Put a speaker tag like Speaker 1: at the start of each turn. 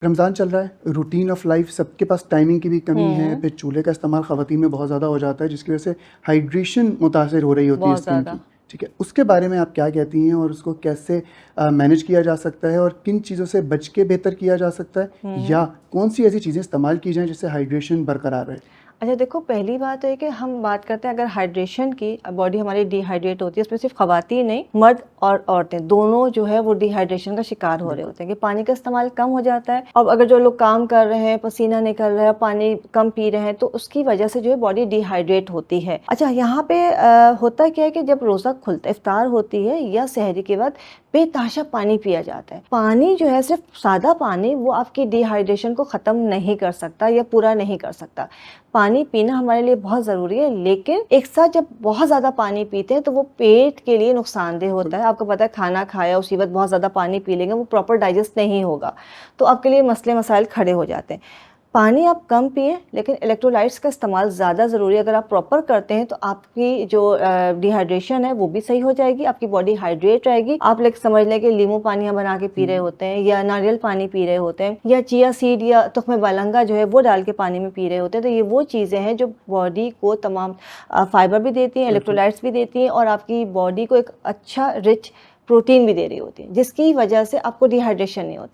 Speaker 1: رمضان چل رہا ہے، روٹین آف لائف سب کے پاس ٹائمنگ کی بھی کمی ہے، پھر چولہے کا استعمال خواتین میں بہت زیادہ ہو جاتا ہے جس کی وجہ سے ہائیڈریشن متاثر ہو رہی ہوتی ہے
Speaker 2: بہت
Speaker 1: اسکن
Speaker 2: زیادہ.
Speaker 1: کی. ٹھیک ہے، اس کے بارے میں آپ کیا کہتی ہیں اور اس کو کیسے مینیج کیا جا سکتا ہے اور کن چیزوں سے بچ کے بہتر کیا جا سکتا ہے، یا کون سی ایسی چیزیں استعمال کی جائیں جس سے ہائیڈریشن برقرار رہے؟
Speaker 2: اچھا دیکھو، پہلی بات ہے کہ ہم بات کرتے ہیں اگر ہائیڈریشن کی، باڈی ہماری ڈی ہائیڈریٹ ہوتی ہے، اس میں صرف خواتین نہیں، مرد اور عورتیں دونوں جو ہے وہ ڈی ہائیڈریشن کا شکار ہو رہے ہوتے ہیں کہ پانی کا استعمال کم ہو جاتا ہے. اب اگر جو لوگ کام کر رہے ہیں، پسینہ نکل رہا ہے، پانی کم پی رہے ہیں، تو اس کی وجہ سے جو ہے باڈی ڈی ہائیڈریٹ ہوتی ہے. اچھا یہاں پہ ہوتا کیا ہے کہ جب روزہ کھلتا، افطار ہوتی ہے یا سحری کے بعد بے تحاشا پانی پیا جاتا ہے. پانی جو ہے صرف سادہ پانی وہ آپ کی ڈی ہائیڈریشن کو ختم نہیں کر سکتا یا پورا نہیں کر سکتا. پانی پینا ہمارے لیے بہت ضروری ہے، لیکن ایک ساتھ جب بہت زیادہ پانی پیتے ہیں تو وہ پیٹ کے لیے نقصان دہ ہوتا ہے. آپ کو پتہ ہے کھانا کھایا اسی وقت بہت زیادہ پانی پی لیں گے، وہ پراپر ڈائجسٹ نہیں ہوگا، تو آپ کے لیے مسئلے مسائل کھڑے ہو جاتے ہیں. پانی آپ کم پئیں، لیکن الیکٹرولائٹس کا استعمال زیادہ ضروری ہے. اگر آپ پراپر کرتے ہیں تو آپ کی جو ڈی ہائیڈریشن ہے وہ بھی صحیح ہو جائے گی، آپ کی باڈی ہائیڈریٹ رہے گی. آپ سمجھ لیں کہ لیمو پانی ہم بنا کے پی رہے ہوتے ہیں، یا ناریل پانی پی رہے ہوتے ہیں، یا چیا سیڈ یا تخم بالنگا جو ہے وہ ڈال کے پانی میں پی رہے ہوتے ہیں. تو یہ وہ چیزیں ہیں جو باڈی کو تمام فائبر بھی دیتی ہیں، الیکٹرولائٹس بھی دیتی ہیں، اور آپ کی باڈی کو ایک اچھا رچ پروٹین بھی دے رہی ہوتی ہے، جس کی وجہ سے آپ کو ڈی ہائیڈریشن نہیں ہوتی.